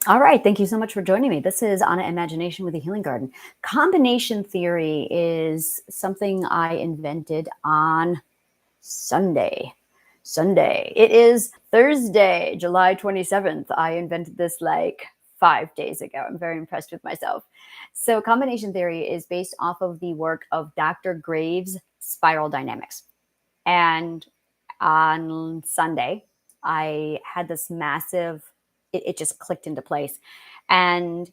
All right. Thank you so much for joining me. This is Anna Imagination with the Healing Garden. Combination theory is something I invented on Sunday. Sunday. It is Thursday, July 27th. I invented this like 5 days ago. I'm very impressed with myself. So, combination theory is based off of the work of Dr. Graves' spiral dynamics. And on Sunday, I had this massive, it just clicked into place. And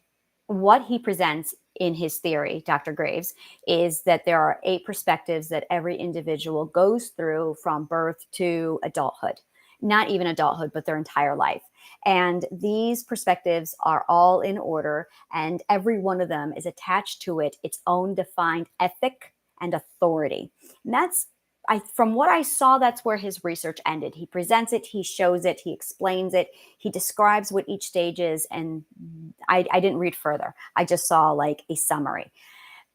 what he presents in his theory, Dr. Graves, is that there are 8 perspectives that every individual goes through from birth to adulthood. Not even adulthood, but their entire life. And these perspectives are all in order, and every one of them is attached to it its own defined ethic and authority. And that's from what I saw, that's where his research ended. He presents it, he shows it, he explains it, he describes what each stage is, and I didn't read further. I just saw like a summary.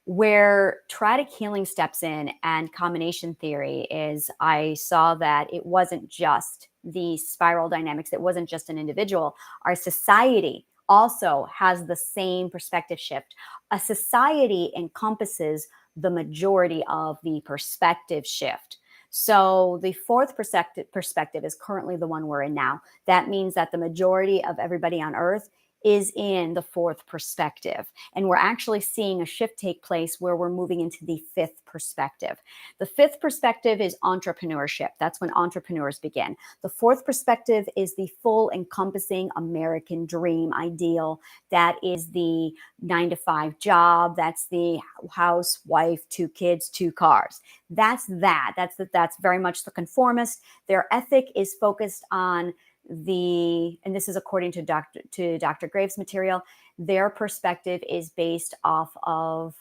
Where Tradic healing steps in and combination theory is, I saw that it wasn't just the spiral dynamics, it wasn't just an individual. Our society also has the same perspective shift. A society encompasses the majority of the perspective shift. So the fourth perspective is currently the one we're in now. That means that the majority of everybody on earth is in the fourth perspective. And we're actually seeing a shift take place where we're moving into the fifth perspective. The fifth perspective is entrepreneurship. That's when entrepreneurs begin. The fourth perspective is the full encompassing American dream ideal. That is the 9 to 5 job. That's the house, wife, 2 kids, 2 cars. That's very much the conformist. Their ethic is focused on and this is according to Dr. Graves' material, their perspective is based off of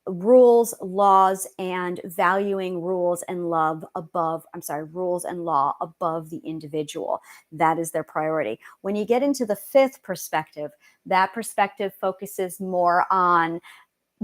rules, laws, and valuing rules and law above the individual. That is their priority. When you get into the fifth perspective, that perspective focuses more on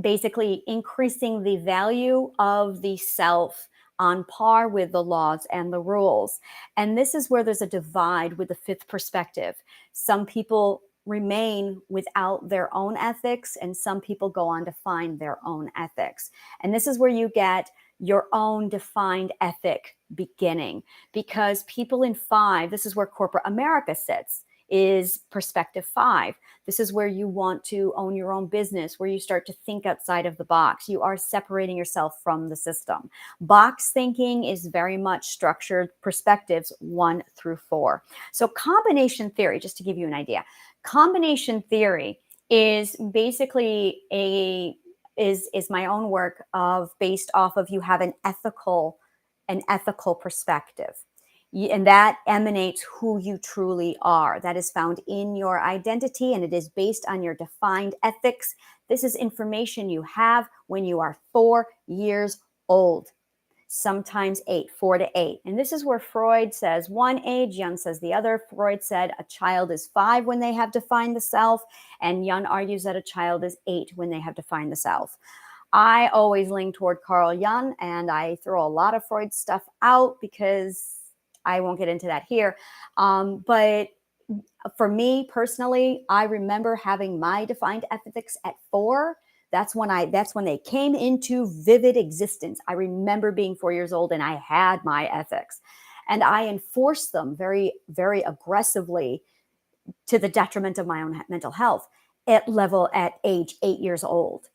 basically increasing the value of the self on par with the laws and the rules. And this is where there's a divide with the fifth perspective. Some people remain without their own ethics, and some people go on to find their own ethics. And this is where you get your own defined ethic beginning, because people in 5, this is where corporate America sits, is perspective 5. This is where you want to own your own business, where you start to think outside of the box. You are separating yourself from the system. Box thinking is very much structured perspectives 1 through 4. So combination theory, just to give you an idea, combination theory is basically is my own work of based off of, you have an ethical perspective. And that emanates who you truly are. That is found in your identity, and it is based on your defined ethics. This is information you have when you are 4 years old, sometimes 8, 4 to 8. And this is where Freud says one age, Jung says the other. Freud said a child is 5 when they have defined the self, and Jung argues that a child is 8 when they have defined the self. I always lean toward Carl Jung, and I throw a lot of Freud stuff out because I won't get into that here. But for me personally, I remember having my defined ethics at 4. That's when they came into vivid existence. I remember being 4 years old and I had my ethics, and I enforced them very, very aggressively to the detriment of my own mental health at age 8 years old.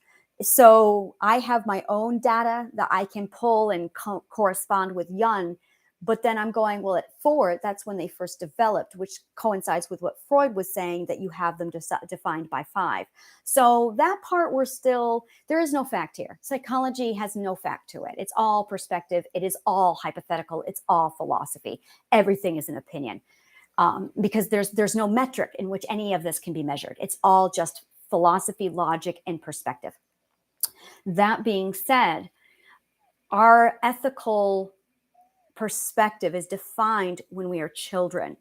So I have my own data that I can pull and correspond with Jung. But then I'm going, well, at 4, that's when they first developed, which coincides with what Freud was saying, that you have them defined by 5. So that part, there is no fact here. Psychology has no fact to it. It's all perspective. It is all hypothetical. It's all philosophy. Everything is an opinion, because there's no metric in which any of this can be measured. It's all just philosophy, logic, and perspective. That being said, our ethical perspective is defined when we are children.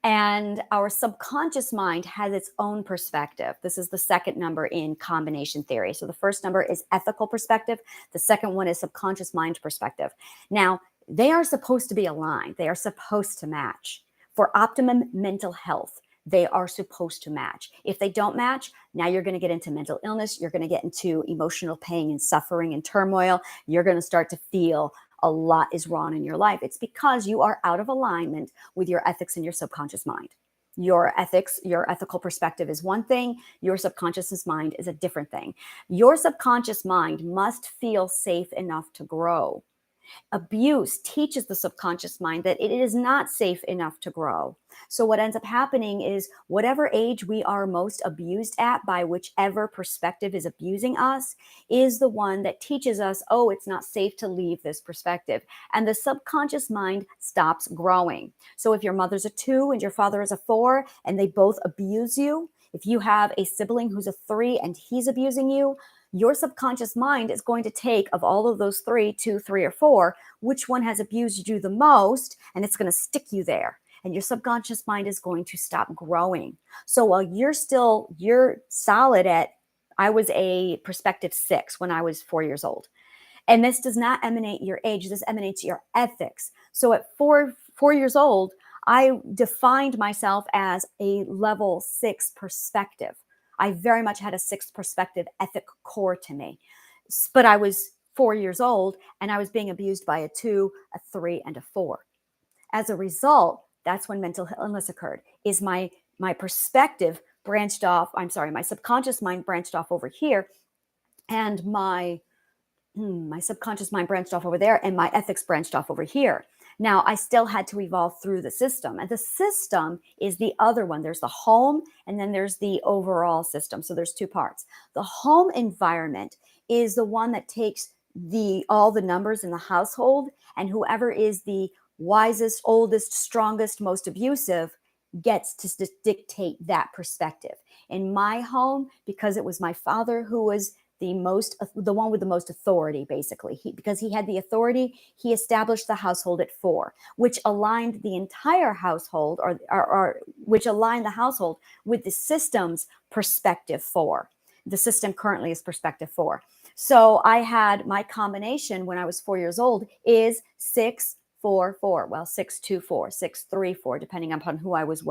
And our subconscious mind has its own perspective. This is the second number in combination theory. So the first number is ethical perspective. The second one is subconscious mind perspective. Now, they are supposed to be aligned. They are supposed to match for optimum mental health. They are supposed to match. If they don't match, now you're going to get into mental illness. You're going to get into emotional pain and suffering and turmoil. You're going to start to feel a lot is wrong in your life. It's because you are out of alignment with your ethics and your subconscious mind. Your ethics, your ethical perspective is one thing. Your subconscious mind is a different thing. Your subconscious mind must feel safe enough to grow. Abuse teaches the subconscious mind that it is not safe enough to grow. So, what ends up happening is whatever age we are most abused at by whichever perspective is abusing us is the one that teaches us, oh, it's not safe to leave this perspective. And the subconscious mind stops growing. So, if your mother's a 2 and your father is a 4 and they both abuse you, if you have a sibling who's a 3 and he's abusing you, your subconscious mind is going to take of all of those 3, 2, 3, or 4, which one has abused you the most, and it's going to stick you there. And your subconscious mind is going to stop growing. So while you're solid at, I was a perspective 6 when I was 4 years old. And this does not emanate your age. This emanates your ethics. So at 4 years old, I defined myself as a level 6 perspective. I very much had a 6 perspective ethic core to me. But I was 4 years old and I was being abused by a 2, a 3, and a 4. As a result, that's when mental illness occurred. Is my perspective branched off, my subconscious mind branched off over here, and my subconscious mind branched off over there, and my ethics branched off over here. Now, I still had to evolve through the system. And the system is the other one. There's the home, and then there's the overall system. So there's 2 parts. The home environment is the one that takes all the numbers in the household, and whoever is the wisest, oldest, strongest, most abusive gets to dictate that perspective. In my home, because it was my father who was the one with the most authority, basically. Because he had the authority, he established the household at 4, which aligned the entire household, or which aligned the household with the system's perspective 4. The system currently is perspective 4. So I had my combination when I was 4 years old is 6, 4, 4. Well, 6, 2, 4, 6, 3, 4, depending upon who I was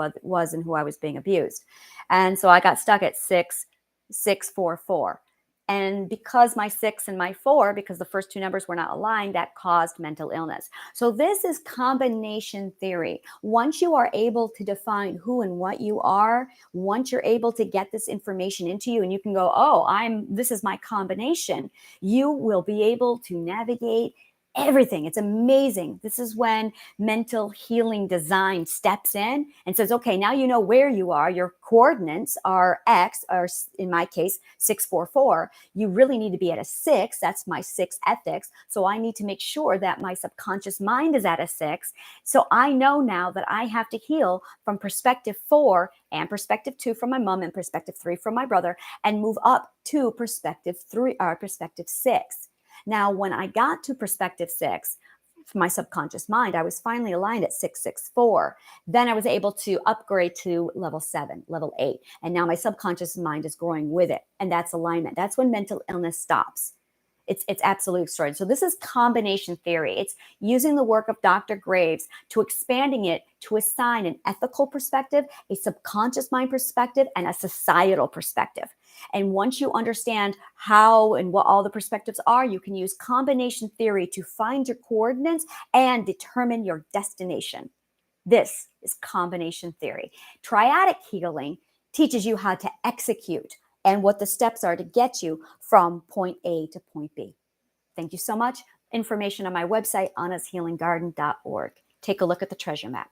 and who I was being abused. And so I got stuck at 6, 6, 4, 4. And because my 6 and my 4, because the first 2 numbers were not aligned, that caused mental illness. So this is combination theory. Once you are able to define who and what you are, once you're able to get this information into you and you can go, oh, this is my combination, you will be able to navigate everything. It's amazing. This is when mental healing design steps in and says, okay, now you know where you are. Your coordinates are X, or in my case, 6, 4, 4. You really need to be at a 6. That's my 6 ethics. So I need to make sure that my subconscious mind is at a 6. So I know now that I have to heal from perspective 4 and perspective 2 from my mom and perspective 3 from my brother and move up to perspective 3 or perspective 6. Now, when I got to perspective 6, my subconscious mind, I was finally aligned at 664. Then I was able to upgrade to level 7, level 8. And now my subconscious mind is growing with it. And that's alignment. That's when mental illness stops. It's absolutely extraordinary. So this is combination theory. It's using the work of Dr. Graves to expanding it to assign an ethical perspective, a subconscious mind perspective, and a societal perspective. And once you understand how and what all the perspectives are, you can use combination theory to find your coordinates and determine your destination. This is combination theory. Triadic healing teaches you how to execute and what the steps are to get you from point A to point B. Thank you so much. Information on my website, annashealinggarden.org. Take a look at the treasure map.